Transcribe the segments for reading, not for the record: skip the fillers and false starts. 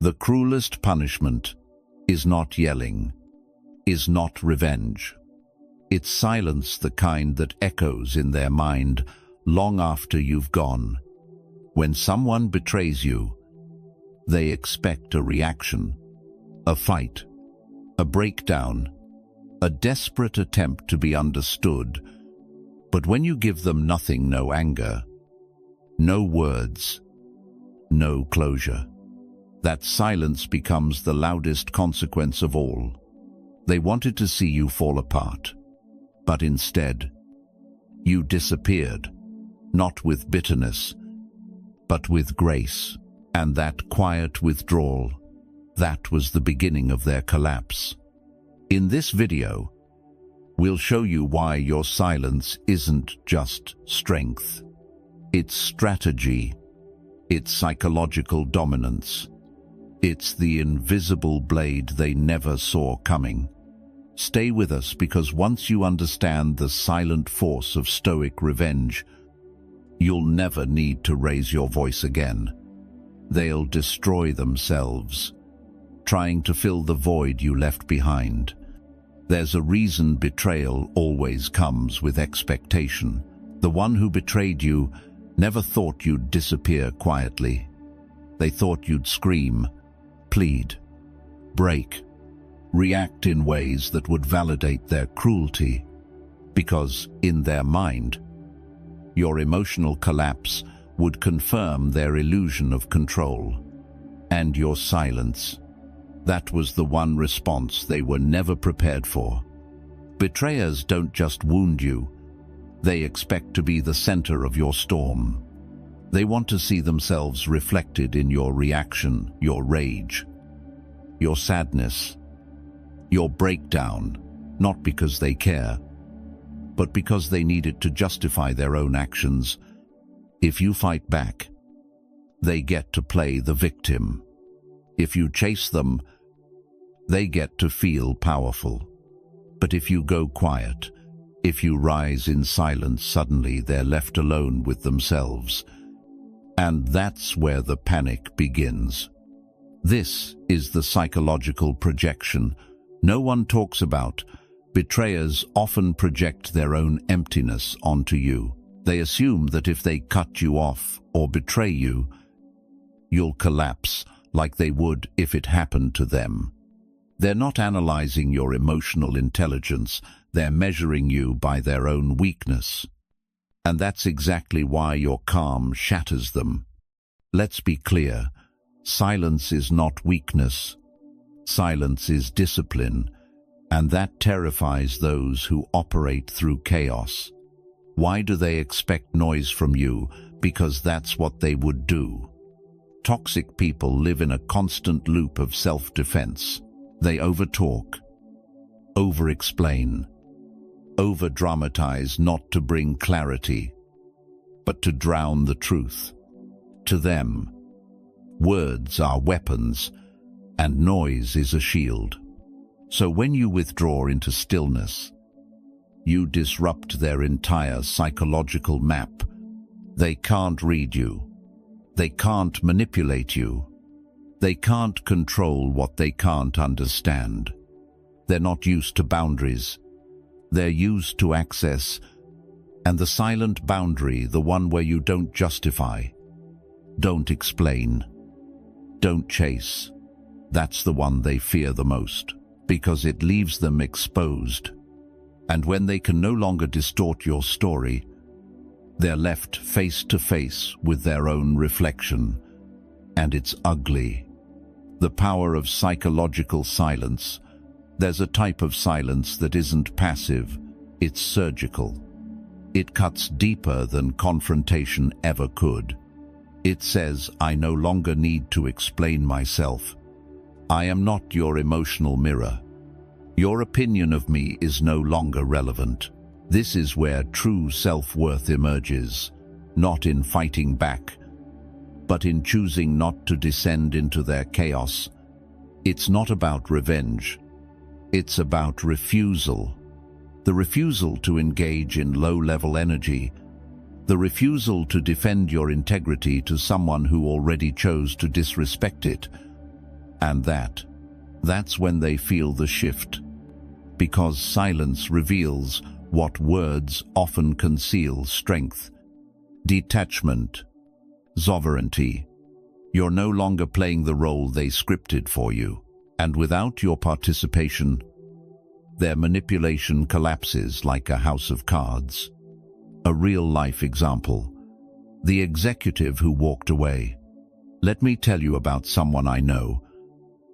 The cruelest punishment is not yelling, is not revenge. It's silence, the kind that echoes in their mind long after you've gone. When someone betrays you, they expect a reaction, a fight, a breakdown, a desperate attempt to be understood. But when you give them nothing, no anger, no words, no closure, that silence becomes the loudest consequence of all. They wanted to see you fall apart, but instead, you disappeared, not with bitterness, but with grace. And that quiet withdrawal, that was the beginning of their collapse. In this video, we'll show you why your silence isn't just strength. It's strategy, it's psychological dominance. It's the invisible blade they never saw coming. Stay with us, because once you understand the silent force of Stoic revenge, you'll never need to raise your voice again. They'll destroy themselves, trying to fill the void you left behind. There's a reason betrayal always comes with expectation. The one who betrayed you never thought you'd disappear quietly. They thought you'd scream, plead, break, react in ways that would validate their cruelty, because in their mind, your emotional collapse would confirm their illusion of control. And your silence, that was the one response they were never prepared for. Betrayers don't just wound you, they expect to be the center of your storm. They want to see themselves reflected in your reaction, your rage, your sadness, your breakdown, not because they care, but because they need it to justify their own actions. If you fight back, they get to play the victim. If you chase them, they get to feel powerful. But if you go quiet, if you rise in silence, suddenly they're left alone with themselves. And that's where the panic begins. This is the psychological projection no one talks about. Betrayers often project their own emptiness onto you. They assume that if they cut you off or betray you, you'll collapse like they would if it happened to them. They're not analyzing your emotional intelligence, they're measuring you by their own weakness. And that's exactly why your calm shatters them. Let's be clear, silence is not weakness. Silence is discipline, and that terrifies those who operate through chaos. Why do they expect noise from you? Because that's what they would do. Toxic people live in a constant loop of self-defense. They overtalk, over-explain, over-dramatize, not to bring clarity, but to drown the truth. To them, words are weapons, and noise is a shield. So when you withdraw into stillness, you disrupt their entire psychological map. They can't read you. They can't manipulate you. They can't control what they can't understand. They're not used to boundaries. They're used to access. And the silent boundary, the one where you don't justify, don't explain, don't chase, that's the one they fear the most, because it leaves them exposed. And when they can no longer distort your story, they're left face to face with their own reflection. And it's ugly. The power of psychological silence. There's a type of silence that isn't passive, it's surgical. It cuts deeper than confrontation ever could. It says, I no longer need to explain myself. I am not your emotional mirror. Your opinion of me is no longer relevant. This is where true self-worth emerges, not in fighting back, but in choosing not to descend into their chaos. It's not about revenge. It's about refusal. The refusal to engage in low-level energy. The refusal to defend your integrity to someone who already chose to disrespect it. And that's when they feel the shift. Because silence reveals what words often conceal: strength, detachment, sovereignty. You're no longer playing the role they scripted for you. And without your participation, their manipulation collapses like a house of cards. A real-life example: the executive who walked away. Let me tell you about someone I know,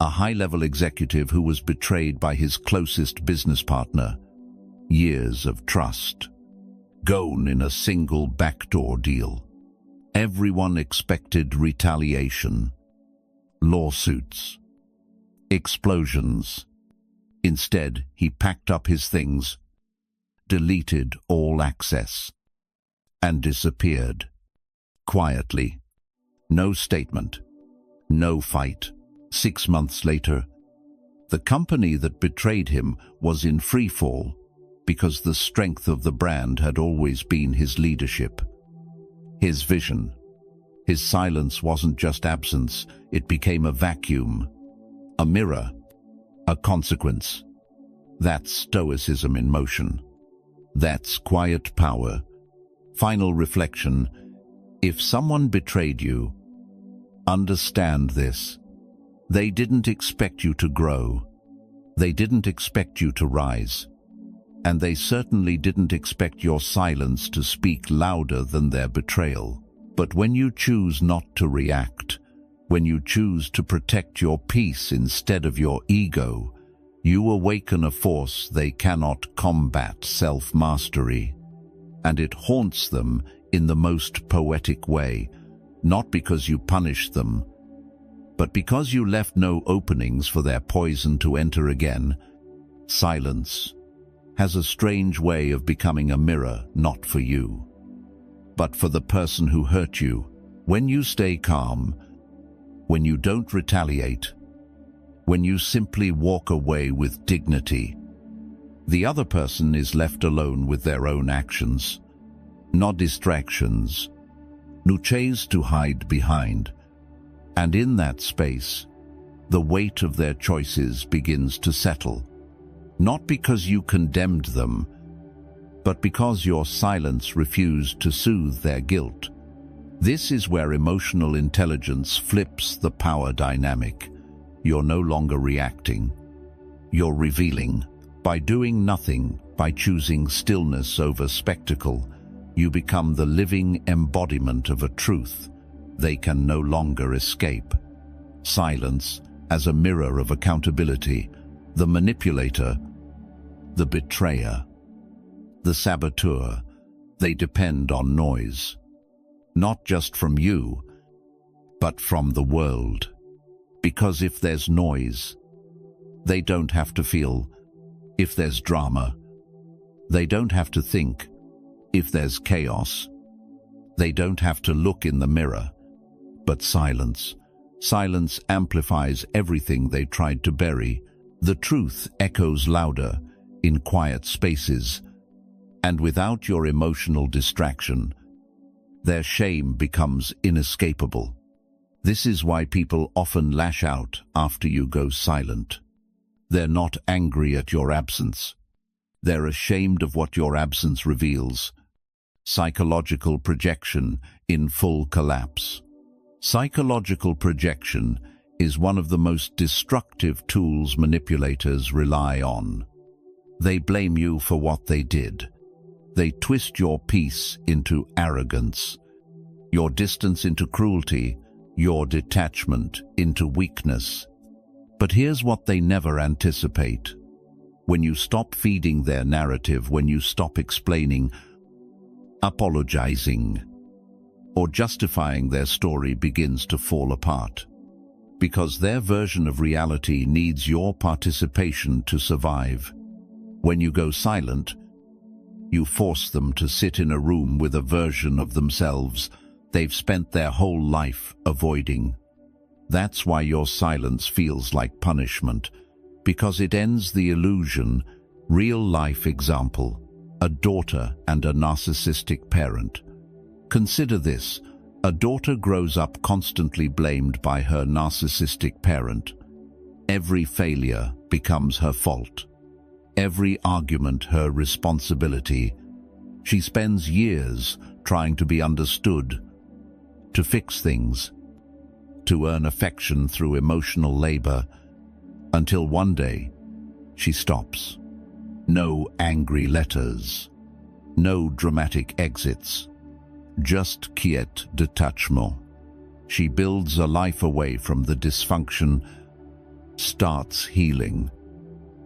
a high-level executive who was betrayed by his closest business partner. Years of trust gone in a single backdoor deal. Everyone expected retaliation, lawsuits, explosions. Instead, he packed up his things, deleted all access, and disappeared. Quietly. No statement. No fight. 6 months later, the company that betrayed him was in free fall because the strength of the brand had always been his leadership, his vision. His silence wasn't just absence, it became a vacuum, a mirror, a consequence. That's stoicism in motion. That's quiet power. Final reflection: if someone betrayed you, understand this. They didn't expect you to grow. They didn't expect you to rise. And they certainly didn't expect your silence to speak louder than their betrayal. But when you choose not to react, when you choose to protect your peace instead of your ego, you awaken a force they cannot combat: self-mastery. And it haunts them in the most poetic way, not because you punished them, but because you left no openings for their poison to enter again. Silence has a strange way of becoming a mirror, not for you, but for the person who hurt you. When you stay calm, when you don't retaliate, when you simply walk away with dignity, the other person is left alone with their own actions, not distractions, no chase to hide behind. And in that space, the weight of their choices begins to settle, not because you condemned them, but because your silence refused to soothe their guilt. This is where emotional intelligence flips the power dynamic. You're no longer reacting, you're revealing. By doing nothing, by choosing stillness over spectacle, you become the living embodiment of a truth they can no longer escape. Silence as a mirror of accountability. The manipulator, the betrayer, the saboteur, they depend on noise. Not just from you, but from the world. Because if there's noise, they don't have to feel. If there's drama, they don't have to think. If there's chaos, they don't have to look in the mirror. But silence amplifies everything they tried to bury. The truth echoes louder in quiet spaces, and without your emotional distraction, their shame becomes inescapable. This is why people often lash out after you go silent. They're not angry at your absence. They're ashamed of what your absence reveals. Psychological projection in full collapse. Psychological projection is one of the most destructive tools manipulators rely on. They blame you for what they did. They twist your peace into arrogance, your distance into cruelty, your detachment into weakness. But here's what they never anticipate. When you stop feeding their narrative, when you stop explaining, apologizing, or justifying, their story begins to fall apart. Because their version of reality needs your participation to survive. When you go silent, you force them to sit in a room with a version of themselves they've spent their whole life avoiding. That's why your silence feels like punishment, because it ends the illusion. Real-life example: a daughter and a narcissistic parent. Consider this: a daughter grows up constantly blamed by her narcissistic parent. Every failure becomes her fault. Every argument her responsibility. She spends years trying to be understood, to fix things, to earn affection through emotional labor, until one day she stops. No angry letters, no dramatic exits, just quiet detachment. She builds a life away from the dysfunction, starts healing,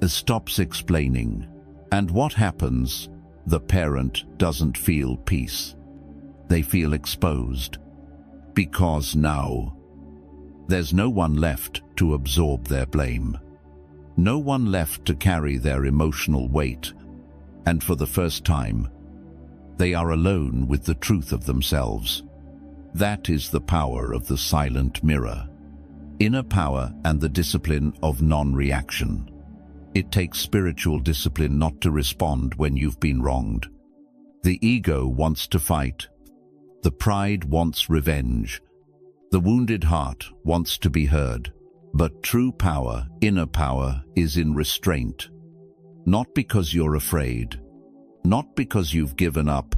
stops explaining. And what happens? The parent doesn't feel peace. They feel exposed. Because now, there's no one left to absorb their blame. No one left to carry their emotional weight. And for the first time, they are alone with the truth of themselves. That is the power of the silent mirror. Inner power and the discipline of non-reaction. It takes spiritual discipline not to respond when you've been wronged. The ego wants to fight. The pride wants revenge. The wounded heart wants to be heard. But true power, inner power, is in restraint. Not because you're afraid, not because you've given up,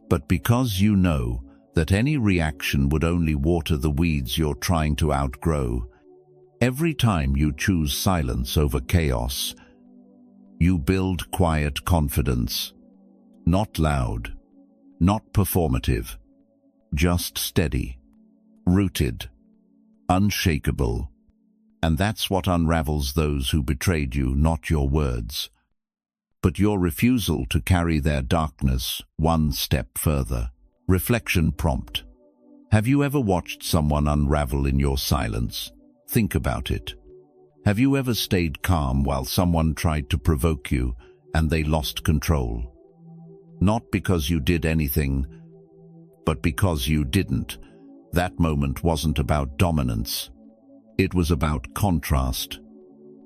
but because you know that any reaction would only water the weeds you're trying to outgrow. Every time you choose silence over chaos, you build quiet confidence. Not loud, not performative, just steady, rooted, unshakable. And that's what unravels those who betrayed you, not your words, but your refusal to carry their darkness one step further. Reflection prompt. Have you ever watched someone unravel in your silence? Think about it. Have you ever stayed calm while someone tried to provoke you and they lost control? Not because you did anything, but because you didn't. That moment wasn't about dominance. It was about contrast.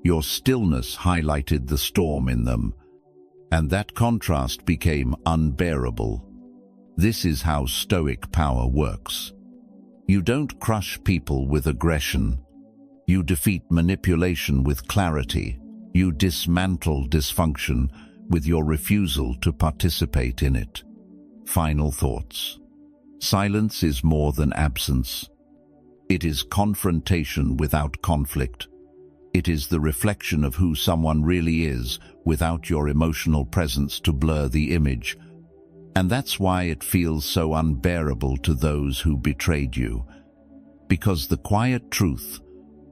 Your stillness highlighted the storm in them, and that contrast became unbearable. This is how Stoic power works. You don't crush people with aggression. You defeat manipulation with clarity. You dismantle dysfunction with your refusal to participate in it. Final thoughts. Silence is more than absence. It is confrontation without conflict. It is the reflection of who someone really is without your emotional presence to blur the image. And that's why it feels so unbearable to those who betrayed you. Because the quiet truth,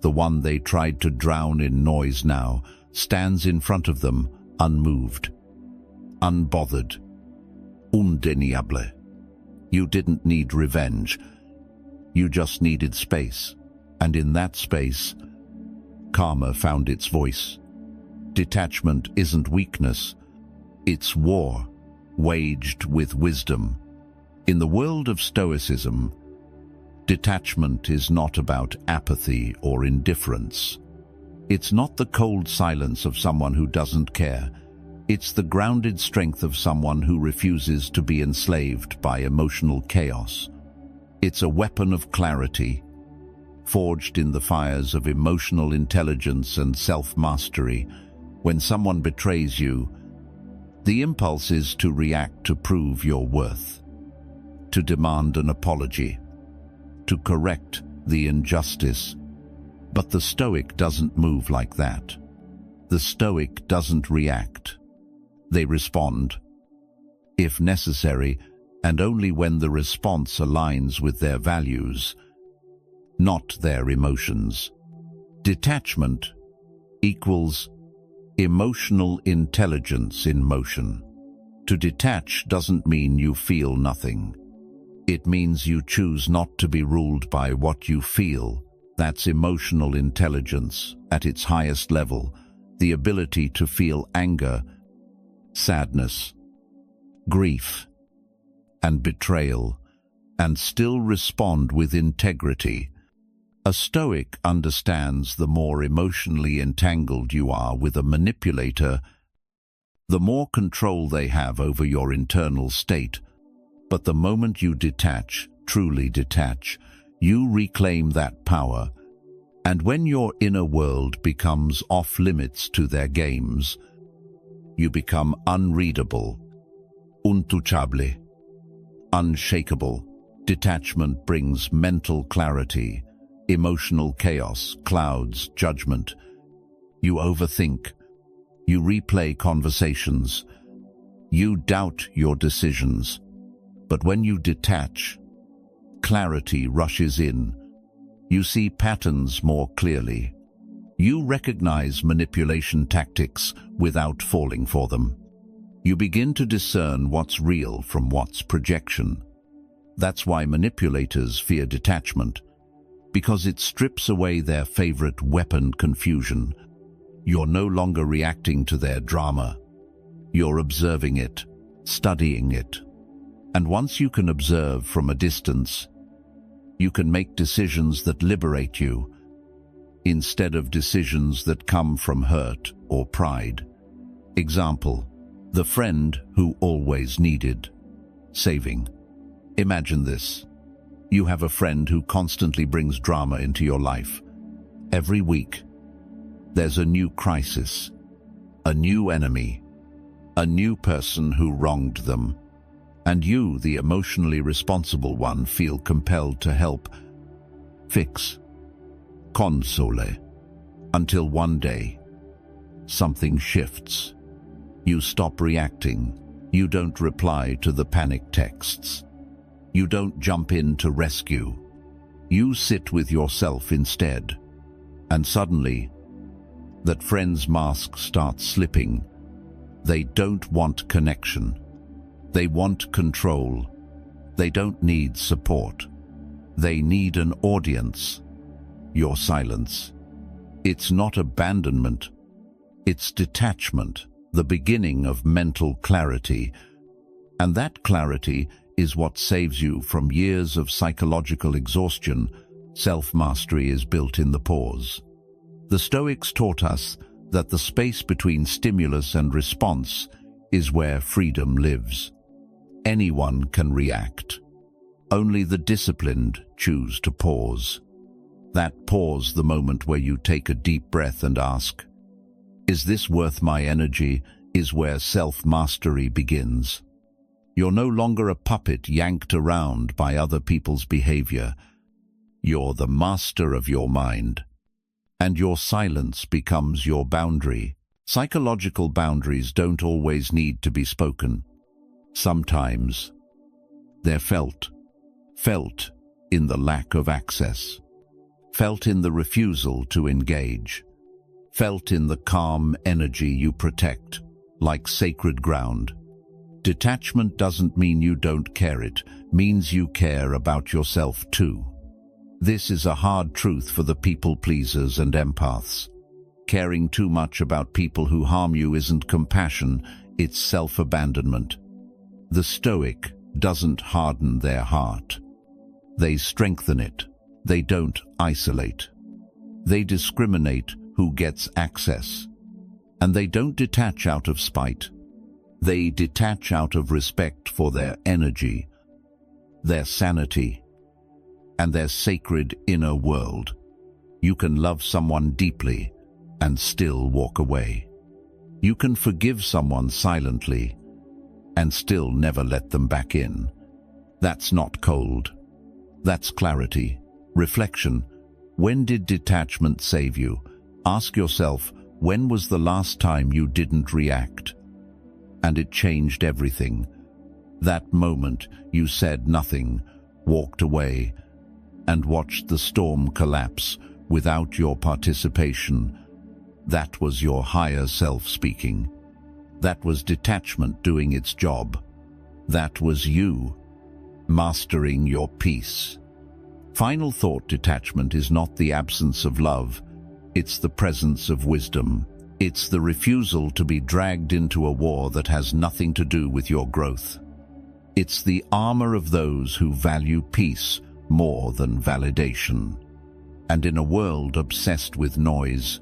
the one they tried to drown in noise now, stands in front of them, unmoved, unbothered, indéniable. You didn't need revenge. You just needed space. And in that space, karma found its voice. Detachment isn't weakness. It's war, waged with wisdom. In the world of Stoicism, detachment is not about apathy or indifference. It's not the cold silence of someone who doesn't care. It's the grounded strength of someone who refuses to be enslaved by emotional chaos. It's a weapon of clarity, forged in the fires of emotional intelligence and self-mastery. When someone betrays you, the impulse is to react to prove your worth, to demand an apology, to correct the injustice. But the Stoic doesn't move like that. The Stoic doesn't react. They respond, if necessary, and only when the response aligns with their values, not their emotions. Detachment equals emotional intelligence in motion. To detach doesn't mean you feel nothing. It means you choose not to be ruled by what you feel. That's emotional intelligence at its highest level, the ability to feel anger, sadness, grief, and betrayal, and still respond with integrity. A Stoic understands the more emotionally entangled you are with a manipulator, the more control they have over your internal state. But the moment you detach, truly detach, you reclaim that power. And when your inner world becomes off-limits to their games, you become unreadable, untouchable, unshakable. Detachment brings mental clarity, emotional chaos, clouds, judgment. You overthink. You replay conversations. You doubt your decisions. But when you detach, clarity rushes in. You see patterns more clearly. You recognize manipulation tactics without falling for them. You begin to discern what's real from what's projection. That's why manipulators fear detachment, because it strips away their favorite weapon, confusion. You're no longer reacting to their drama. You're observing it, studying it. And once you can observe from a distance, you can make decisions that liberate you, instead of decisions that come from hurt or pride. Example, the friend who always needed saving. Imagine this. You have a friend who constantly brings drama into your life. Every week, there's a new crisis, a new enemy, a new person who wronged them. And you, the emotionally responsible one, feel compelled to help, fix, console, until one day, something shifts. You stop reacting. You don't reply to the panic texts. You don't jump in to rescue. You sit with yourself instead. And suddenly, that friend's mask starts slipping. They don't want connection. They want control. They don't need support. They need an audience. Your silence. It's not abandonment. It's detachment, the beginning of mental clarity. And that clarity is what saves you from years of psychological exhaustion. Self-mastery is built in the pause. The Stoics taught us that the space between stimulus and response is where freedom lives. Anyone can react. Only the disciplined choose to pause. That pause, the moment where you take a deep breath and ask, "Is this worth my energy?" is where self-mastery begins. You're no longer a puppet yanked around by other people's behavior. You're the master of your mind. And your silence becomes your boundary. Psychological boundaries don't always need to be spoken. Sometimes they're felt in the lack of access, felt in the refusal to engage, felt in the calm energy you protect, like sacred ground. Detachment doesn't mean you don't care, it means you care about yourself too. This is a hard truth for the people-pleasers and empaths. Caring too much about people who harm you isn't compassion, it's self-abandonment. The Stoic doesn't harden their heart. They strengthen it. They don't isolate. They discriminate who gets access. And they don't detach out of spite. They detach out of respect for their energy, their sanity, and their sacred inner world. You can love someone deeply and still walk away. You can forgive someone silently and still never let them back in. That's not cold. That's clarity. Reflection. When did detachment save you? Ask yourself, when was the last time you didn't react? And it changed everything. That moment you said nothing, walked away, and watched the storm collapse without your participation. That was your higher self speaking. That was detachment doing its job. That was you, mastering your peace. Final thought: detachment is not the absence of love. It's the presence of wisdom. It's the refusal to be dragged into a war that has nothing to do with your growth. It's the armor of those who value peace more than validation. And in a world obsessed with noise,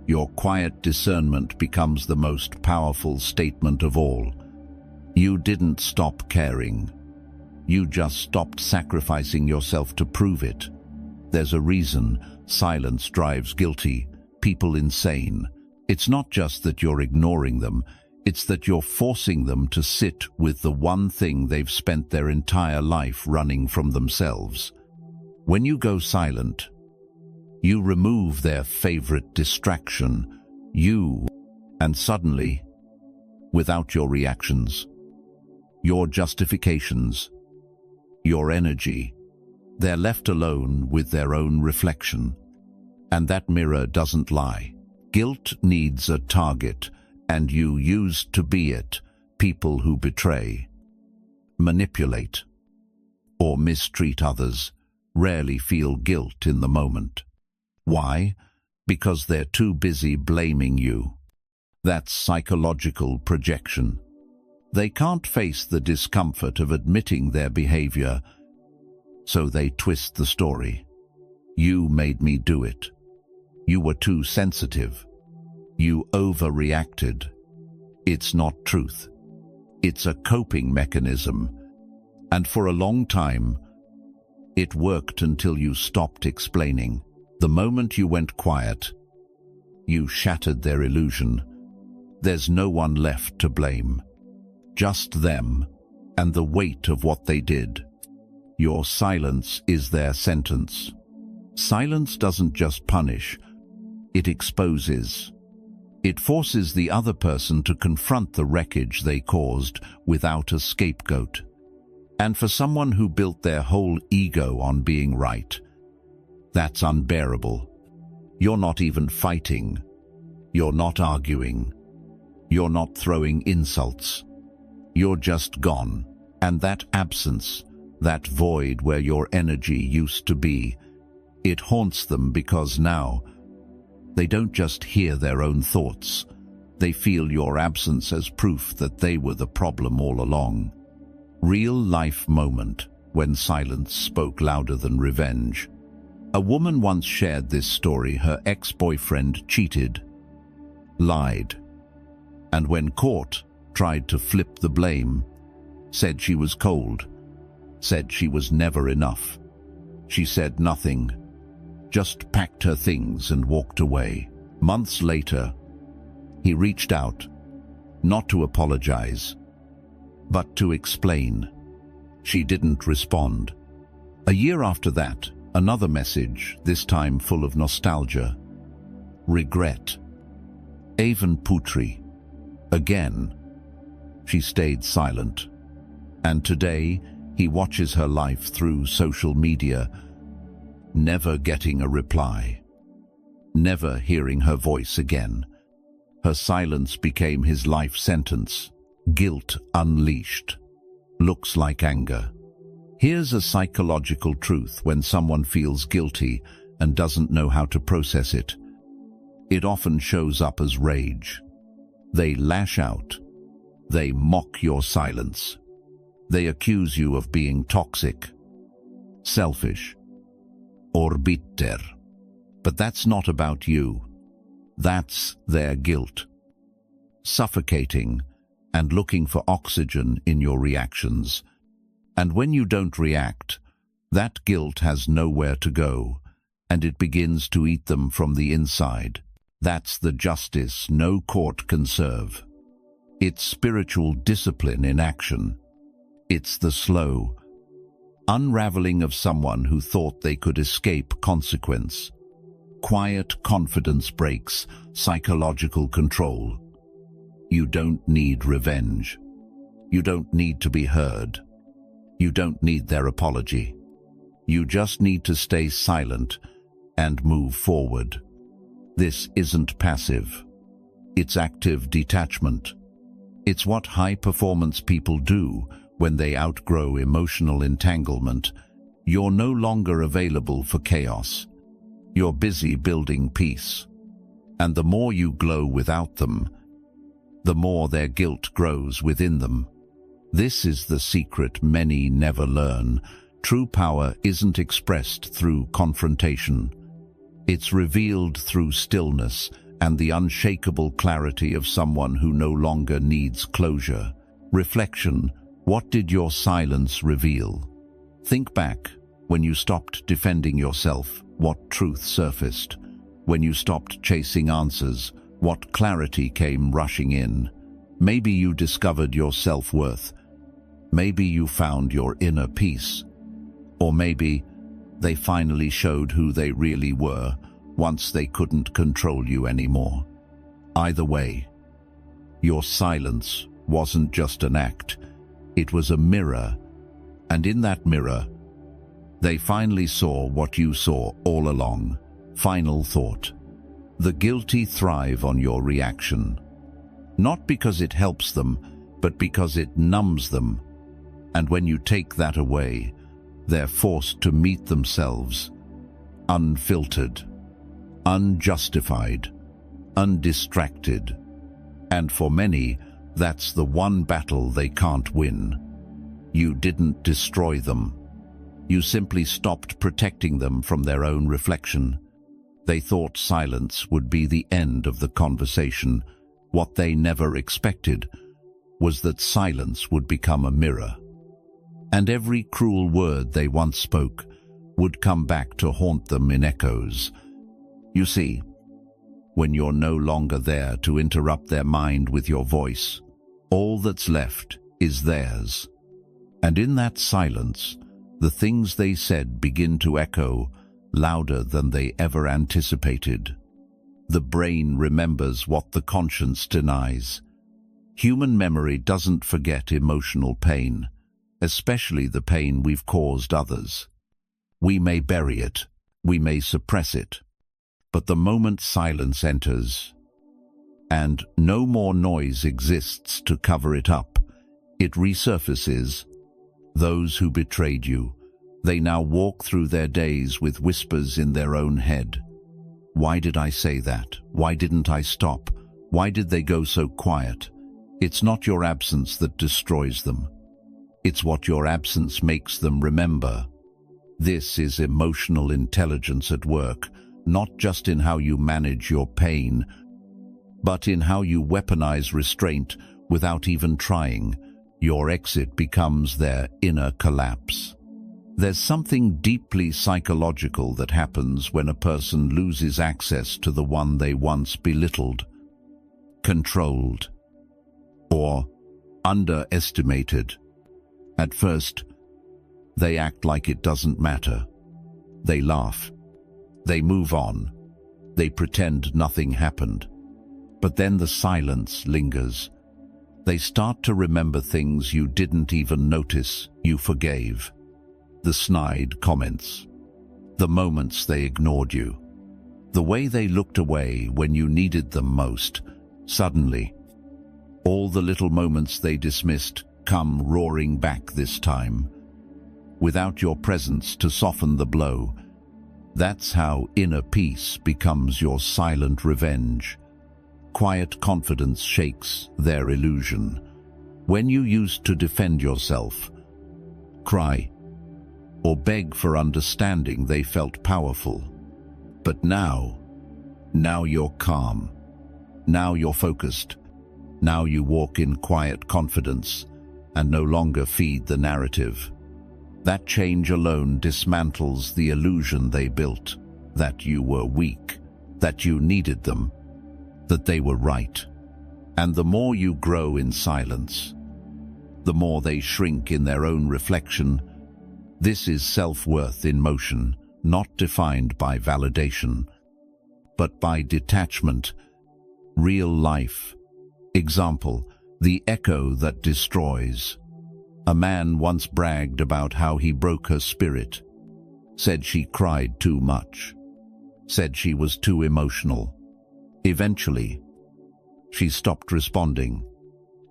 your quiet discernment becomes the most powerful statement of all. You didn't stop caring. You just stopped sacrificing yourself to prove it. There's a reason silence drives guilty people insane. It's not just that you're ignoring them, it's that you're forcing them to sit with the one thing they've spent their entire life running from themselves. When you go silent, you remove their favorite distraction, and suddenly, without your reactions, your justifications, your energy, they're left alone with their own reflection. And that mirror doesn't lie. Guilt needs a target, and you used to be it. People who betray, manipulate, or mistreat others rarely feel guilt in the moment. Why? Because they're too busy blaming you. That's psychological projection. They can't face the discomfort of admitting their behavior, so they twist the story. You made me do it. You were too sensitive. You overreacted. It's not truth. It's a coping mechanism. And for a long time, it worked until you stopped explaining. The moment you went quiet, you shattered their illusion. There's no one left to blame. Just them and the weight of what they did. Your silence is their sentence. Silence doesn't just punish, it exposes. It forces the other person to confront the wreckage they caused without a scapegoat. And for someone who built their whole ego on being right, that's unbearable. You're not even fighting. You're not arguing. You're not throwing insults. You're just gone. And that absence, that void where your energy used to be, it haunts them because now they don't just hear their own thoughts. They feel your absence as proof that they were the problem all along. Real-life moment when silence spoke louder than revenge. A woman once shared this story. Her ex-boyfriend cheated, lied, and when caught, tried to flip the blame, said she was cold, said she was never enough. She said nothing, just packed her things and walked away. Months later, he reached out, not to apologize, but to explain. She didn't respond. A year after that, another message, this time full of nostalgia. Regret. Aven Putri. Again. She stayed silent. And today, he watches her life through social media, never getting a reply, never hearing her voice again. Her silence became his life sentence. Guilt unleashed. Looks like anger. Here's a psychological truth when someone feels guilty and doesn't know how to process it. It often shows up as rage. They lash out. They mock your silence. They accuse you of being toxic, selfish, or bitter. But that's not about you. That's their guilt. Suffocating and looking for oxygen in your reactions. And when you don't react, that guilt has nowhere to go, and it begins to eat them from the inside. That's the justice no court can serve. It's spiritual discipline in action. It's the slow unraveling of someone who thought they could escape consequence. Quiet confidence breaks psychological control. You don't need revenge. You don't need to be heard. You don't need their apology. You just need to stay silent and move forward. This isn't passive. It's active detachment. It's what high-performance people do when they outgrow emotional entanglement. You're no longer available for chaos. You're busy building peace. And the more you glow without them, the more their guilt grows within them. This is the secret many never learn. True power isn't expressed through confrontation. It's revealed through stillness and the unshakable clarity of someone who no longer needs closure. Reflection. What did your silence reveal? Think back. When you stopped defending yourself, what truth surfaced? When you stopped chasing answers, what clarity came rushing in? Maybe you discovered your self-worth. Maybe you found your inner peace. Or maybe they finally showed who they really were once they couldn't control you anymore. Either way, your silence wasn't just an act, it was a mirror, and in that mirror, they finally saw what you saw all along. Final thought. The guilty thrive on your reaction. Not because it helps them, but because it numbs them. And when you take that away, they're forced to meet themselves, unfiltered, unjustified, undistracted. And for many, that's the one battle they can't win. You didn't destroy them. You simply stopped protecting them from their own reflection. They thought silence would be the end of the conversation. What they never expected was that silence would become a mirror. And every cruel word they once spoke would come back to haunt them in echoes. You see, when you're no longer there to interrupt their mind with your voice, all that's left is theirs. And in that silence, the things they said begin to echo louder than they ever anticipated. The brain remembers what the conscience denies. Human memory doesn't forget emotional pain, especially the pain we've caused others. We may bury it, we may suppress it, but the moment silence enters, and no more noise exists to cover it up, it resurfaces. Those who betrayed you, they now walk through their days with whispers in their own head. Why did I say that? Why didn't I stop? Why did they go so quiet? It's not your absence that destroys them. It's what your absence makes them remember. This is emotional intelligence at work, not just in how you manage your pain, but in how you weaponize restraint without even trying. Your exit becomes their inner collapse. There's something deeply psychological that happens when a person loses access to the one they once belittled, controlled, or underestimated. At first, they act like it doesn't matter. They laugh. They move on. They pretend nothing happened. But then the silence lingers. They start to remember things you didn't even notice you forgave. The snide comments. The moments they ignored you. The way they looked away when you needed them most. Suddenly, all the little moments they dismissed come roaring back this time. Without your presence to soften the blow. That's how inner peace becomes your silent revenge. Quiet confidence shakes their illusion. When you used to defend yourself, cry, or beg for understanding, they felt powerful. But now you're calm. Now you're focused. Now you walk in quiet confidence and no longer feed the narrative. That change alone dismantles the illusion they built, that you were weak, that you needed them, that they were right. And the more you grow in silence, the more they shrink in their own reflection. This is self-worth in motion, not defined by validation, but by detachment, real life. Example, the echo that destroys. A man once bragged about how he broke her spirit, said she cried too much, said she was too emotional. Eventually, she stopped responding.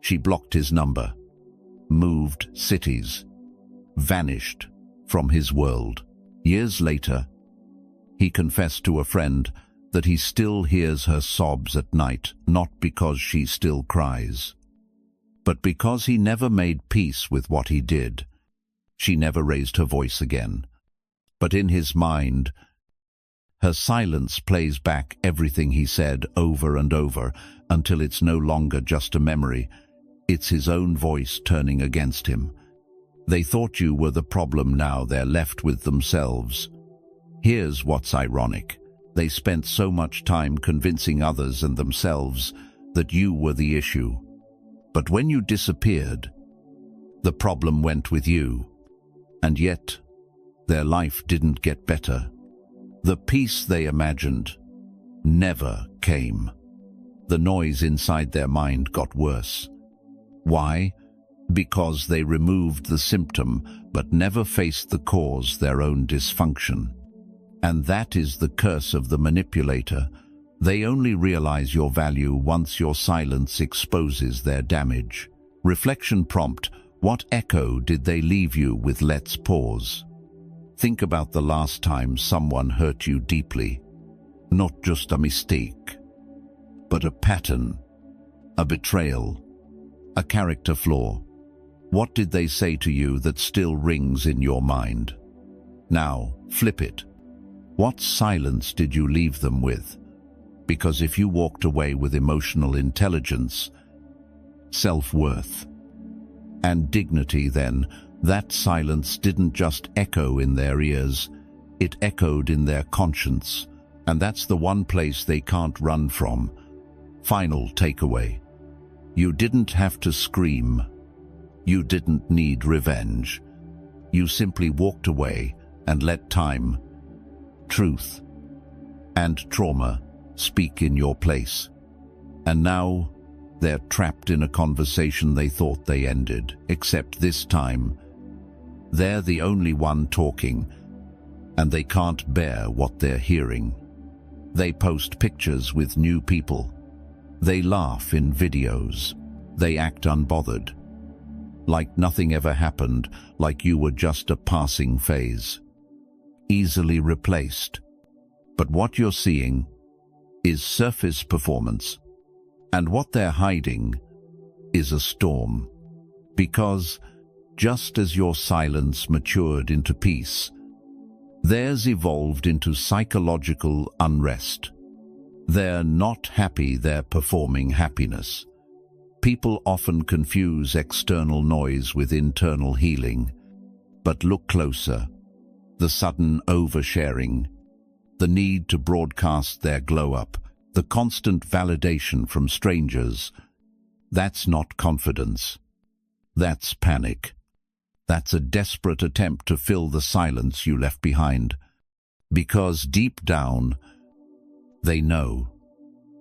She blocked his number, moved cities, vanished from his world. Years later, he confessed to a friend that he still hears her sobs at night, not because she still cries, but because he never made peace with what he did. She never raised her voice again. But in his mind, her silence plays back everything he said over and over until it's no longer just a memory. It's his own voice turning against him. They thought you were the problem, now they're left with themselves. Here's what's ironic. They spent so much time convincing others and themselves that you were the issue. But when you disappeared, the problem went with you. And yet, their life didn't get better. The peace they imagined never came. The noise inside their mind got worse. Why? Because they removed the symptom but never faced the cause, their own dysfunction. And that is the curse of the manipulator. They only realize your value once your silence exposes their damage. Reflection prompt: what echo did they leave you with? Let's pause. Think about the last time someone hurt you deeply. Not just a mistake, but a pattern, a betrayal, a character flaw. What did they say to you that still rings in your mind? Now, flip it. What silence did you leave them with? Because if you walked away with emotional intelligence, self-worth, and dignity, then that silence didn't just echo in their ears, it echoed in their conscience. And that's the one place they can't run from. Final takeaway. You didn't have to scream. You didn't need revenge. You simply walked away and let time, truth, and trauma speak in your place. And now they're trapped in a conversation they thought they ended, except this time they're the only one talking, and they can't bear what they're hearing. They post pictures with new people. They laugh in videos. They act unbothered, like nothing ever happened, like you were just a passing phase, easily replaced. But what you're seeing is surface performance, and what they're hiding is a storm. Because just as your silence matured into peace, theirs evolved into psychological unrest. They're not happy, they're performing happiness. People often confuse external noise with internal healing. But look closer. The sudden oversharing, the need to broadcast their glow-up, the constant validation from strangers, that's not confidence. That's panic. That's a desperate attempt to fill the silence you left behind. Because deep down, they know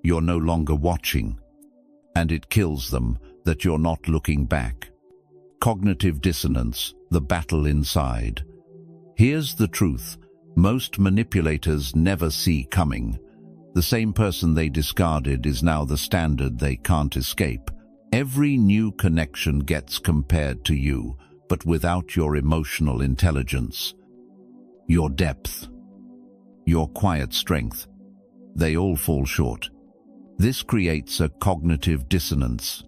you're no longer watching, and it kills them that you're not looking back. Cognitive dissonance, the battle inside. Here's the truth: most manipulators never see coming. The same person they discarded is now the standard they can't escape. Every new connection gets compared to you, but without your emotional intelligence, your depth, your quiet strength, they all fall short. This creates a cognitive dissonance,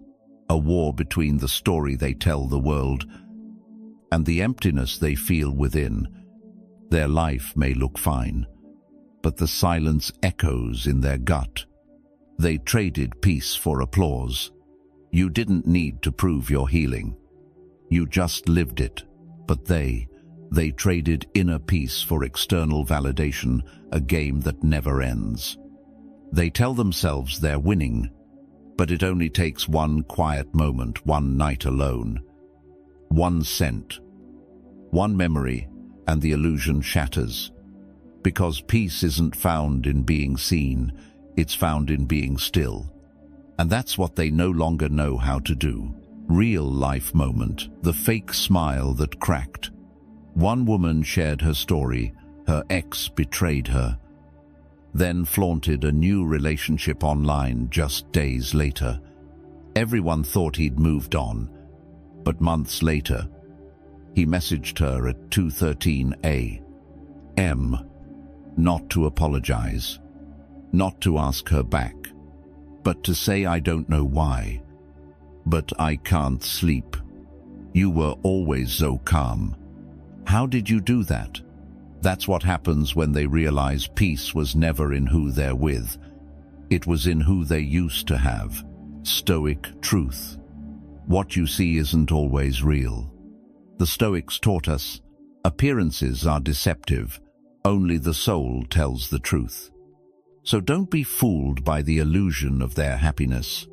a war between the story they tell the world and the emptiness they feel within. Their life may look fine, but the silence echoes in their gut. They traded peace for applause. You didn't need to prove your healing. You just lived it. But they traded inner peace for external validation, a game that never ends. They tell themselves they're winning, but it only takes one quiet moment, one night alone, one scent, one memory, and the illusion shatters. Because peace isn't found in being seen, it's found in being still. And that's what they no longer know how to do. Real life moment, the fake smile that cracked. One woman shared her story. Her ex betrayed her, then flaunted a new relationship online just days later. Everyone thought he'd moved on, but months later, he messaged her at 2:13 a.m. not to apologize, not to ask her back, but to say, "I don't know why, but I can't sleep. You were always so calm. How did you do that?" That's what happens when they realize peace was never in who they're with. It was in who they used to have. Stoic truth. What you see isn't always real. The Stoics taught us, appearances are deceptive, only the soul tells the truth. So don't be fooled by the illusion of their happiness.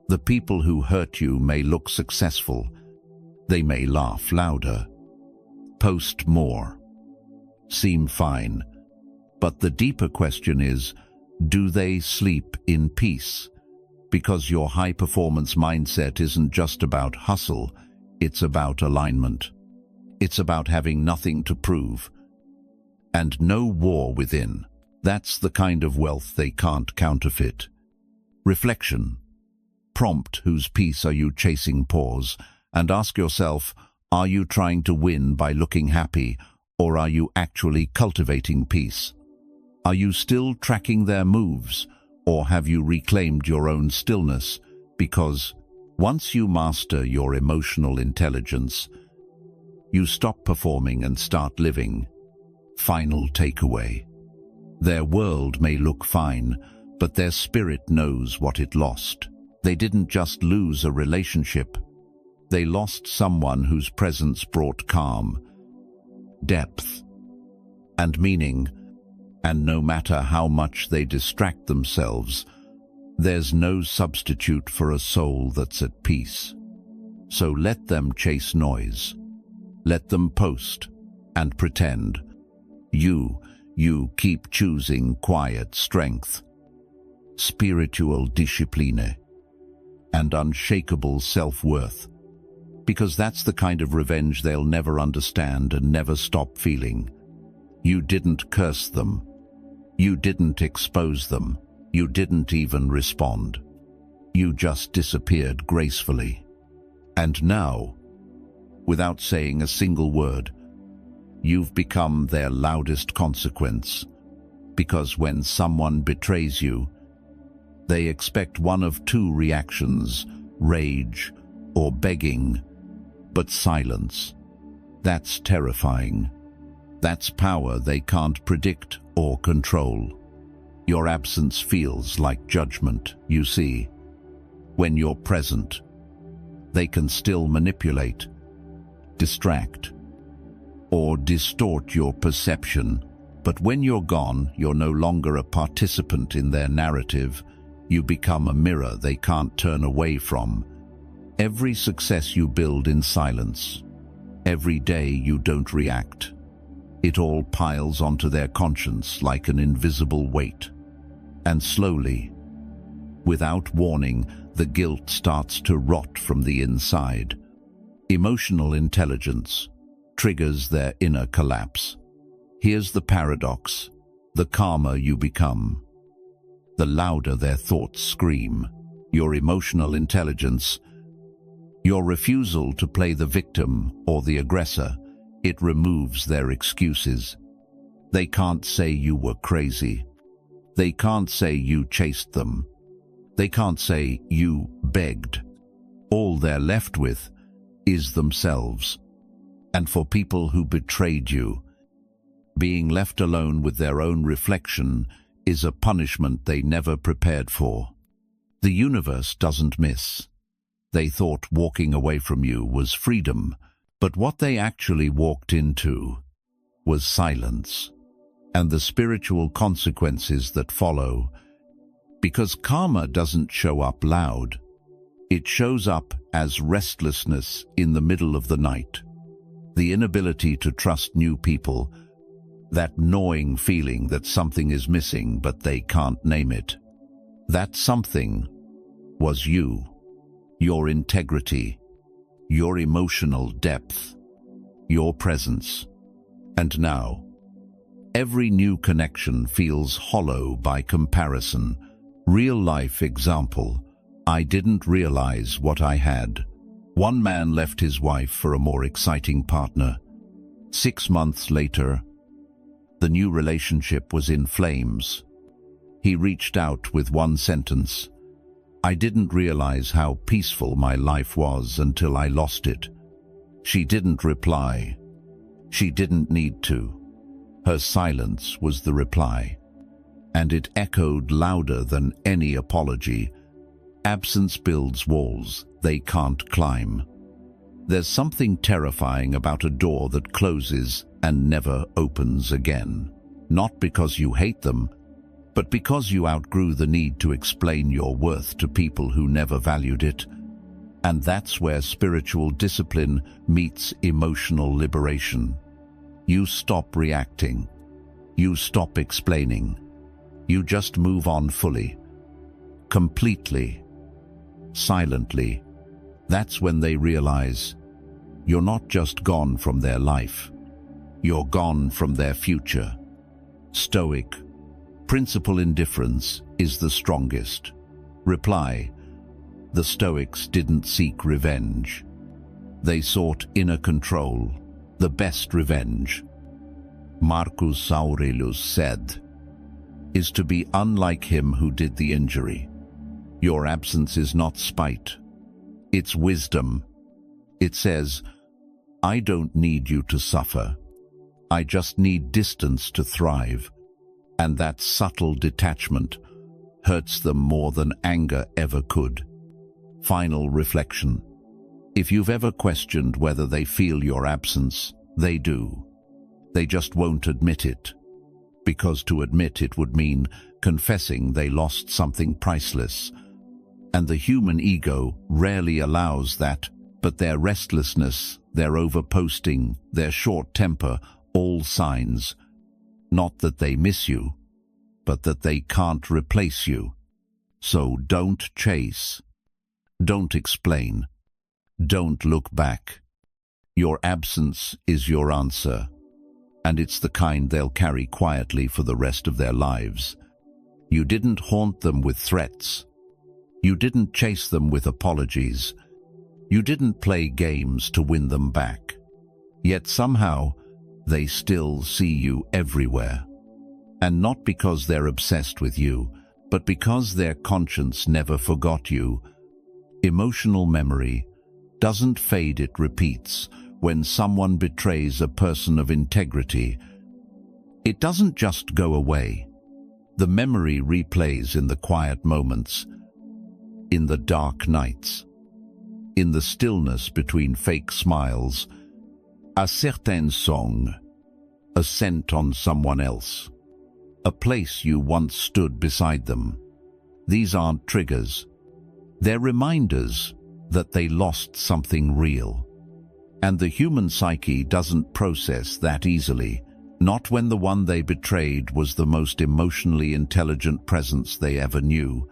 The people who hurt you may look successful. They may laugh louder, post more, seem fine. But the deeper question is, do they sleep in peace? Because your high-performance mindset isn't just about hustle, it's about alignment. It's about having nothing to prove. And no war within. That's the kind of wealth they can't counterfeit. Reflection. Prompt whose peace are you chasing? Pause and ask yourself, are you trying to win by looking happy, or are you actually cultivating peace? Are you still tracking their moves, or have you reclaimed your own stillness? Because once you master your emotional intelligence, you stop performing and start living. Final takeaway. Their world may look fine, but their spirit knows what it lost. They didn't just lose a relationship. They lost someone whose presence brought calm, depth, and meaning. And no matter how much they distract themselves, there's no substitute for a soul that's at peace. So let them chase noise. Let them post and pretend. You keep choosing quiet strength, spiritual discipline, and unshakable self-worth. Because that's the kind of revenge they'll never understand and never stop feeling. You didn't curse them. You didn't expose them. You didn't even respond. You just disappeared gracefully. And now, without saying a single word, you've become their loudest consequence. Because when someone betrays you, they expect one of two reactions, rage or begging, but silence. That's terrifying. That's power they can't predict or control. Your absence feels like judgment, you see. When you're present, they can still manipulate, distract, or distort your perception. But when you're gone, you're no longer a participant in their narrative. You become a mirror they can't turn away from. Every success you build in silence, every day you don't react, it all piles onto their conscience like an invisible weight. And slowly, without warning, the guilt starts to rot from the inside. Emotional intelligence triggers their inner collapse. Here's the paradox. The calmer you become, the louder their thoughts scream. Your emotional intelligence, your refusal to play the victim or the aggressor, it removes their excuses. They can't say you were crazy. They can't say you chased them. They can't say you begged. All they're left with is themselves. And for people who betrayed you, being left alone with their own reflection is a punishment they never prepared for. The universe doesn't miss. They thought walking away from you was freedom, but what they actually walked into was silence and the spiritual consequences that follow. Because karma doesn't show up loud. It shows up as restlessness in the middle of the night. The inability to trust new people, that gnawing feeling that something is missing but they can't name it. That something was you, your integrity, your emotional depth, your presence. And now, every new connection feels hollow by comparison. Real-life example. I didn't realize what I had. One man left his wife for a more exciting partner. 6 months later, the new relationship was in flames. He reached out with one sentence. I didn't realize how peaceful my life was until I lost it. She didn't reply. She didn't need to. Her silence was the reply. And it echoed louder than any apology. Absence builds walls they can't climb. There's something terrifying about a door that closes and never opens again. Not because you hate them, but because you outgrew the need to explain your worth to people who never valued it. And that's where spiritual discipline meets emotional liberation. You stop reacting. You stop explaining. You just move on fully, completely, silently. That's when they realize you're not just gone from their life, you're gone from their future. Stoic, principle indifference is the strongest. Reply, the Stoics didn't seek revenge. They sought inner control, the best revenge. Marcus Aurelius said, is to be unlike him who did the injury. Your absence is not spite. It's wisdom. It says, I don't need you to suffer. I just need distance to thrive. And that subtle detachment hurts them more than anger ever could. Final reflection. If you've ever questioned whether they feel your absence, they do. They just won't admit it. Because to admit it would mean confessing they lost something priceless. And the human ego rarely allows that, but their restlessness, their overposting, their short temper, all signs, not that they miss you, but that they can't replace you. So don't chase. Don't explain. Don't look back. Your absence is your answer, and it's the kind they'll carry quietly for the rest of their lives. You didn't haunt them with threats. You didn't chase them with apologies. You didn't play games to win them back. Yet somehow, they still see you everywhere. And not because they're obsessed with you, but because their conscience never forgot you. Emotional memory doesn't fade, it repeats. When someone betrays a person of integrity, it doesn't just go away. The memory replays in the quiet moments, in the dark nights, in the stillness between fake smiles, a certain song, a scent on someone else, a place you once stood beside them. These aren't triggers. They're reminders that they lost something real. And the human psyche doesn't process that easily, not when the one they betrayed was the most emotionally intelligent presence they ever knew.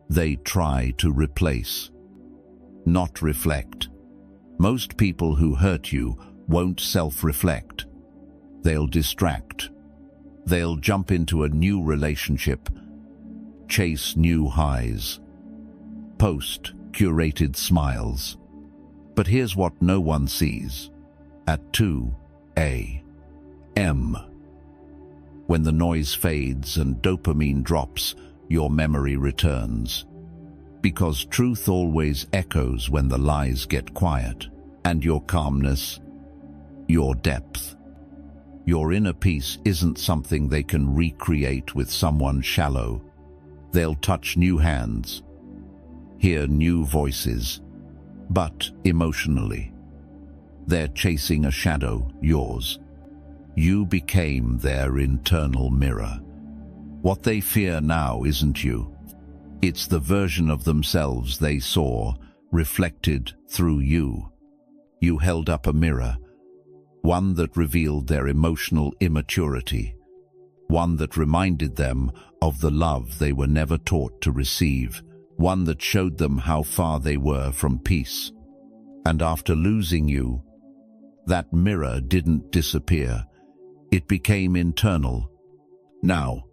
They try to replace, not reflect. Most people who hurt you won't self-reflect. They'll distract. They'll jump into a new relationship, chase new highs, post curated smiles. But here's what no one sees. At 2 a.m., when the noise fades and dopamine drops, your memory returns. Because truth always echoes when the lies get quiet. And your calmness, your depth, your inner peace isn't something they can recreate with someone shallow. They'll touch new hands, hear new voices, but emotionally, they're chasing a shadow, yours. You became their internal mirror. What they fear now isn't you. It's the version of themselves they saw, reflected through you. You held up a mirror, one that revealed their emotional immaturity, one that reminded them of the love they were never taught to receive, one that showed them how far they were from peace. And after losing you, that mirror didn't disappear. It became internal. Now,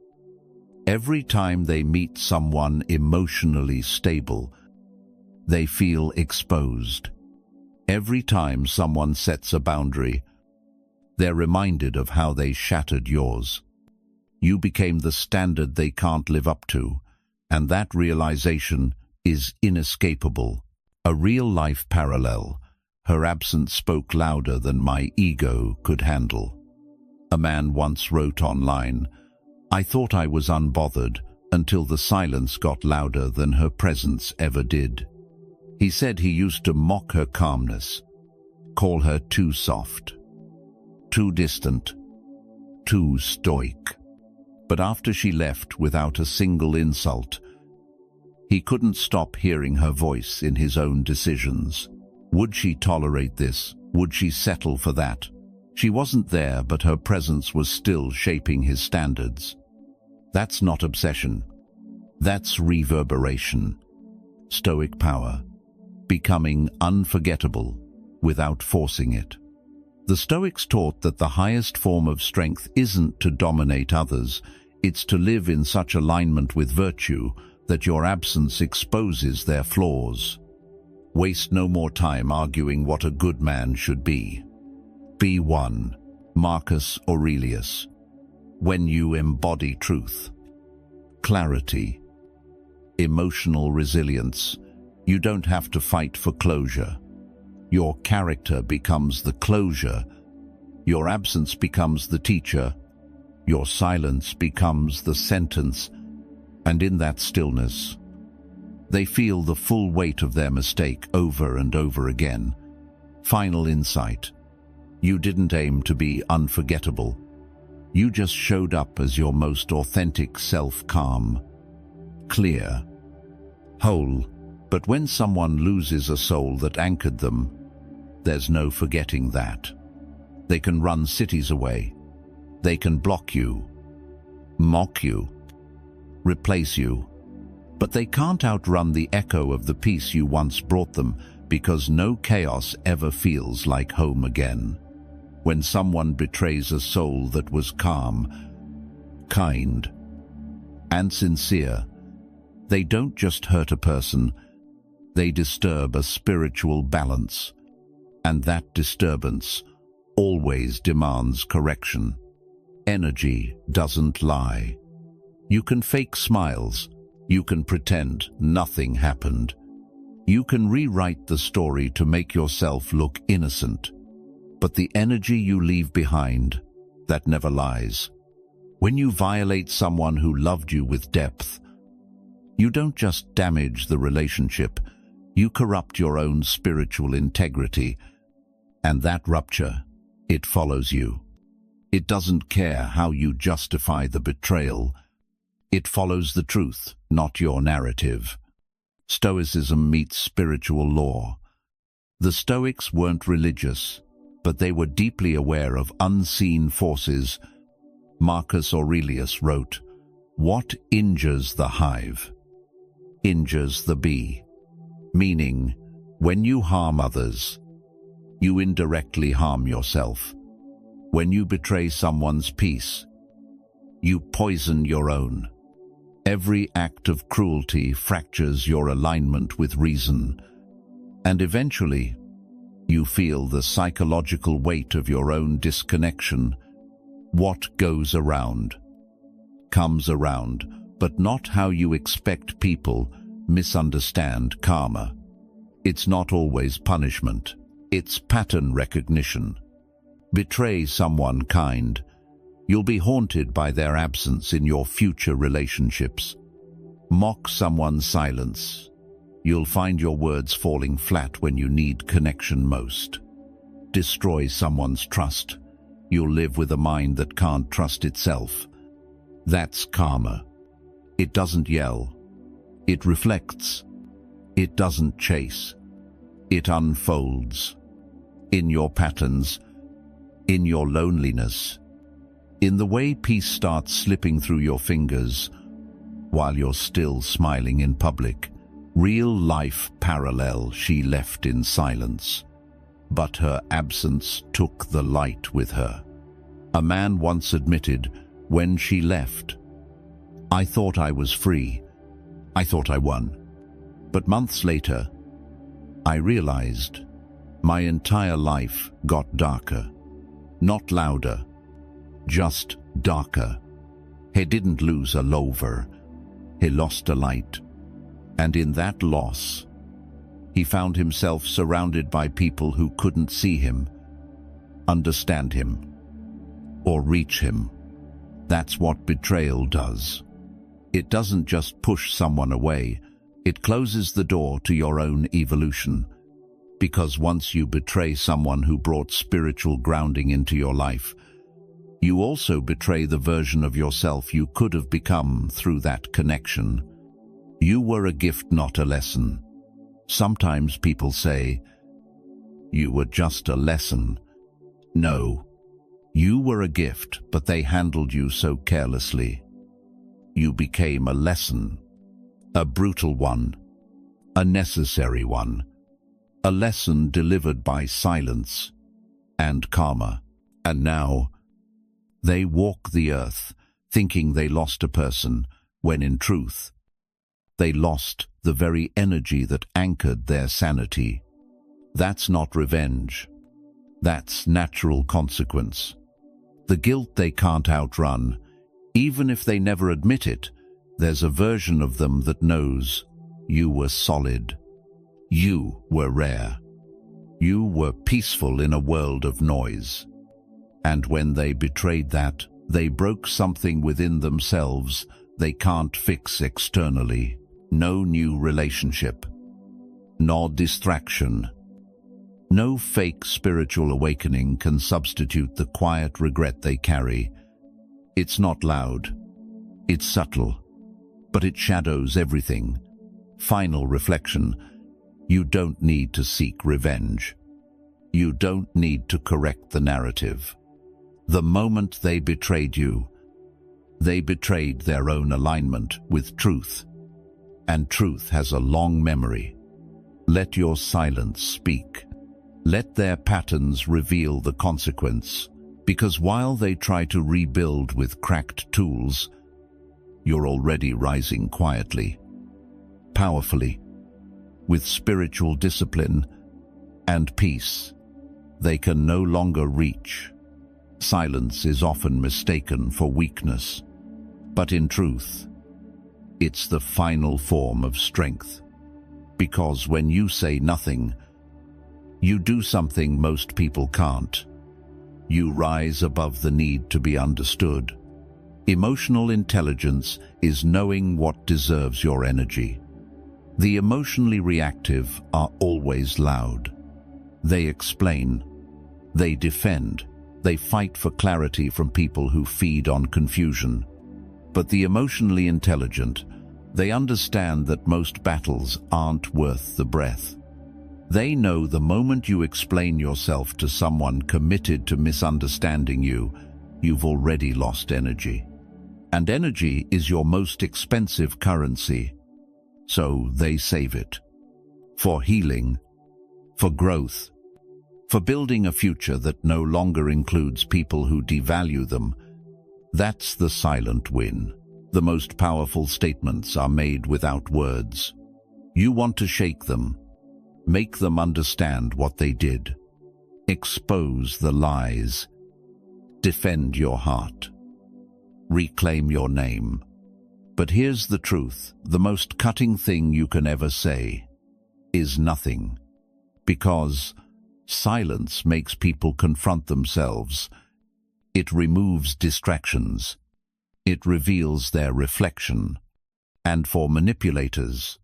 every time they meet someone emotionally stable, they feel exposed. Every time someone sets a boundary, they're reminded of how they shattered yours. You became the standard they can't live up to, and that realization is inescapable. A real-life parallel. Her absence spoke louder than my ego could handle. A man once wrote online, I thought I was unbothered until the silence got louder than her presence ever did. He said he used to mock her calmness, call her too soft, too distant, too stoic. But after she left without a single insult, he couldn't stop hearing her voice in his own decisions. Would she tolerate this? Would she settle for that? She wasn't there, but her presence was still shaping his standards. That's not obsession. That's reverberation. Stoic power. Becoming unforgettable without forcing it. The Stoics taught that the highest form of strength isn't to dominate others, it's to live in such alignment with virtue that your absence exposes their flaws. Waste no more time arguing what a good man should be. Be one, Marcus Aurelius. When you embody truth, clarity, emotional resilience, you don't have to fight for closure. Your character becomes the closure. Your absence becomes the teacher. Your silence becomes the sentence. And in that stillness, they feel the full weight of their mistake over and over again. Final insight. You didn't aim to be unforgettable. You just showed up as your most authentic self, calm, clear, whole. But when someone loses a soul that anchored them, there's no forgetting that. They can run cities away. They can block you, mock you, replace you. But they can't outrun the echo of the peace you once brought them, because no chaos ever feels like home again. When someone betrays a soul that was calm, kind, and sincere, they don't just hurt a person, they disturb a spiritual balance, and that disturbance always demands correction. Energy doesn't lie. You can fake smiles, you can pretend nothing happened. You can rewrite the story to make yourself look innocent. But the energy you leave behind, that never lies. When you violate someone who loved you with depth, you don't just damage the relationship, you corrupt your own spiritual integrity. And that rupture, it follows you. It doesn't care how you justify the betrayal. It follows the truth, not your narrative. Stoicism meets spiritual law. The Stoics weren't religious, but they were deeply aware of unseen forces. Marcus Aurelius wrote, "What injures the hive injures the bee," meaning, when you harm others, you indirectly harm yourself. When you betray someone's peace, you poison your own. Every act of cruelty fractures your alignment with reason, and eventually, you feel the psychological weight of your own disconnection. What goes around comes around, but not how you expect. People misunderstand karma. It's not always punishment, it's pattern recognition. Betray someone kind, you'll be haunted by their absence in your future relationships. Mock someone's silence, you'll find your words falling flat when you need connection most. Destroy someone's trust, you'll live with a mind that can't trust itself. That's karma. It doesn't yell. It reflects. It doesn't chase. It unfolds. In your patterns, in your loneliness, in the way peace starts slipping through your fingers while you're still smiling in public. Real life parallel. She left in silence, but her absence took the light with her. A man once admitted, when she left, "I thought I was free. I thought I won. But months later, I realized my entire life got darker. Not louder, just darker." He didn't lose a lover. He lost a light. And in that loss, he found himself surrounded by people who couldn't see him, understand him, or reach him. That's what betrayal does. It doesn't just push someone away, it closes the door to your own evolution. Because once you betray someone who brought spiritual grounding into your life, you also betray the version of yourself you could have become through that connection. You were a gift, not a lesson. Sometimes people say, "You were just a lesson." No, you were a gift, but they handled you so carelessly. You became a lesson, a brutal one, a necessary one, a lesson delivered by silence and karma. And now, they walk the earth thinking they lost a person, when in truth, they lost the very energy that anchored their sanity. That's not revenge. That's natural consequence. The guilt they can't outrun, even if they never admit it. There's a version of them that knows you were solid. You were rare. You were peaceful in a world of noise. And when they betrayed that, they broke something within themselves they can't fix externally. No new relationship, nor distraction. No fake spiritual awakening can substitute the quiet regret they carry. It's not loud, it's subtle, but it shadows everything. Final reflection: you don't need to seek revenge. You don't need to correct the narrative. The moment they betrayed you, they betrayed their own alignment with truth. And truth has a long memory. Let your silence speak. Let their patterns reveal the consequence, because while they try to rebuild with cracked tools, you're already rising quietly, powerfully, with spiritual discipline and peace. They can no longer reach. Silence is often mistaken for weakness, but in truth, it's the final form of strength. Because when you say nothing, you do something most people can't. You rise above the need to be understood. Emotional intelligence is knowing what deserves your energy. The emotionally reactive are always loud. They explain, they defend, they fight for clarity from people who feed on confusion. But the emotionally intelligent, they understand that most battles aren't worth the breath. They know the moment you explain yourself to someone committed to misunderstanding you, you've already lost energy. And energy is your most expensive currency. So they save it. For healing, for growth, for building a future that no longer includes people who devalue them. That's the silent win. The most powerful statements are made without words. You want to shake them, make them understand what they did, expose the lies, defend your heart, reclaim your name. But here's the truth: the most cutting thing you can ever say is nothing, because silence makes people confront themselves. It removes distractions. It reveals their reflection. And for manipulators,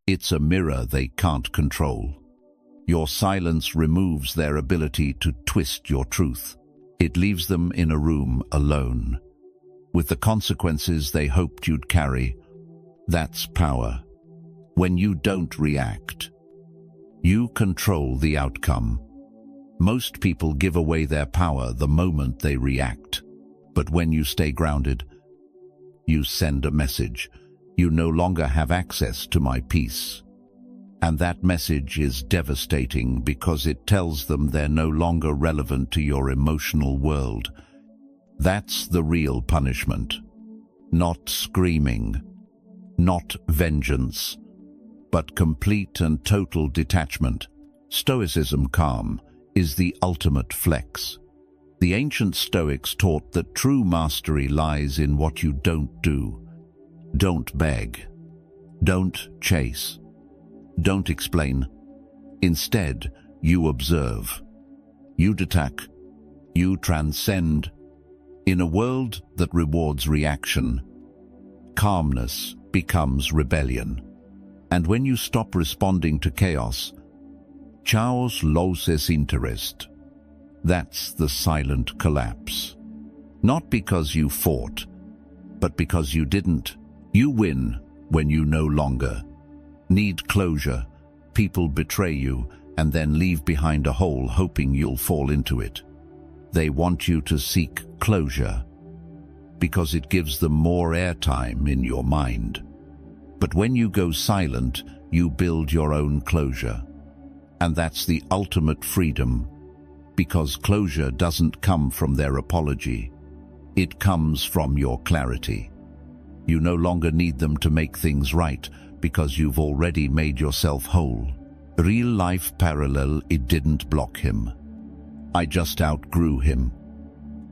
it's a mirror they can't control. Your silence removes their ability to twist your truth. It leaves them in a room alone, with the consequences they hoped you'd carry. That's power. When you don't react, you control the outcome. Most people give away their power the moment they react. But when you stay grounded, you send a message. You no longer have access to my peace. And that message is devastating because it tells them they're no longer relevant to your emotional world. That's the real punishment. Not screaming, not vengeance, but complete and total detachment. Stoicism, calm, is the ultimate flex. The ancient Stoics taught that true mastery lies in what you don't do. Don't beg. Don't chase. Don't explain. Instead, you observe. You detach. You transcend. In a world that rewards reaction, calmness becomes rebellion. And when you stop responding to chaos, Chaos loses interest. That's the silent collapse. Not because you fought, but because you didn't. You win when you no longer need closure. People betray you and then leave behind a hole hoping you'll fall into it. They want you to seek closure because it gives them more airtime in your mind. But when you go silent, you build your own closure. And that's the ultimate freedom, because closure doesn't come from their apology. It comes from your clarity. You no longer need them to make things right because you've already made yourself whole. Real life parallel, it didn't block him. I just outgrew him.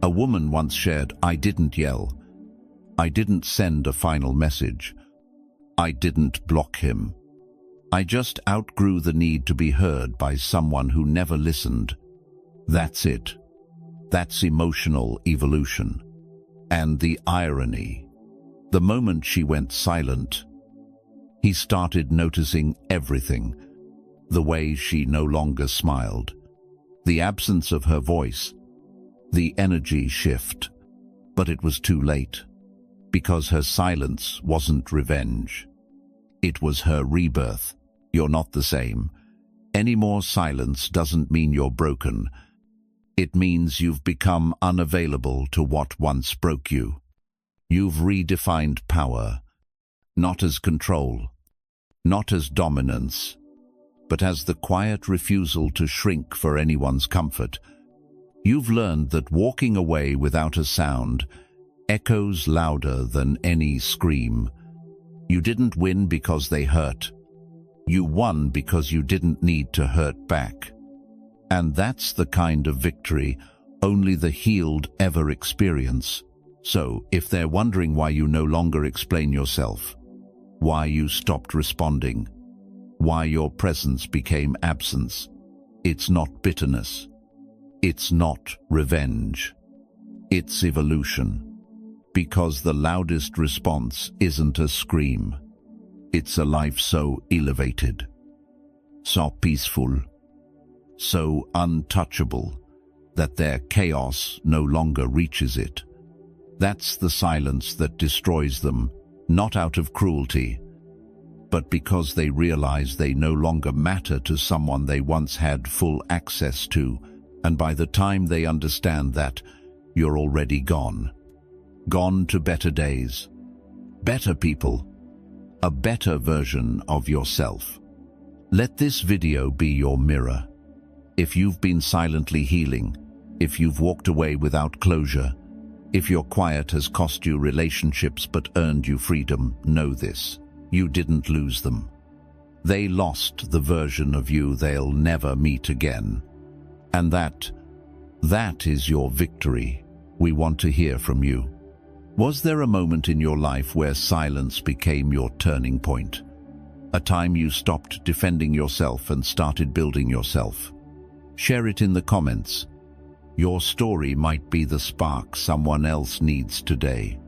A woman once shared, I didn't yell. I didn't send a final message. I didn't block him. I just outgrew the need to be heard by someone who never listened. That's it. That's emotional evolution. And the irony, the moment she went silent, he started noticing everything. The way she no longer smiled, the absence of her voice, the energy shift. But it was too late, because her silence wasn't revenge. It was her rebirth. You're not the same. Any more silence doesn't mean you're broken. It means you've become unavailable to what once broke you. You've redefined power, not as control, not as dominance, but as the quiet refusal to shrink for anyone's comfort. You've learned that walking away without a sound echoes louder than any scream. You didn't win because they hurt. You won because you didn't need to hurt back. And that's the kind of victory only the healed ever experience. So, if they're wondering why you no longer explain yourself, why you stopped responding, why your presence became absence, it's not bitterness. It's not revenge. It's evolution. Because the loudest response isn't a scream. It's a life so elevated, so peaceful, so untouchable that their chaos no longer reaches it. That's the silence that destroys them, not out of cruelty, but because they realize they no longer matter to someone they once had full access to, and by the time they understand that, you're already gone. Gone to better days, better people, a better version of yourself. Let this video be your mirror. If you've been silently healing, if you've walked away without closure, if your quiet has cost you relationships but earned you freedom, know this: you didn't lose them. They lost the version of you they'll never meet again. And that is your victory. We want to hear from you. Was there a moment in your life where silence became your turning point? A time you stopped defending yourself and started building yourself? Share it in the comments. Your story might be the spark someone else needs today.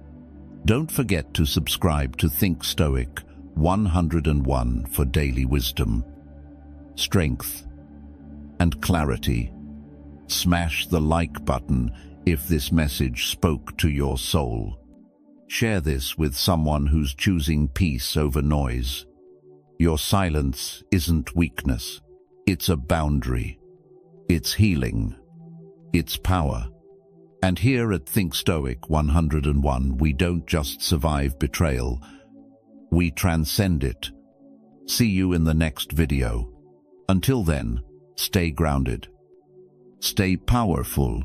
Don't forget to subscribe to Think Stoic 101 for daily wisdom, strength, and clarity. Smash the like button if this message spoke to your soul. Share this with someone who's choosing peace over noise. Your silence isn't weakness. It's a boundary. It's healing. It's power. And here at Think Stoic 101, we don't just survive betrayal. We transcend it. See you in the next video. Until then, stay grounded. Stay powerful.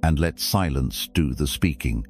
And let silence do the speaking.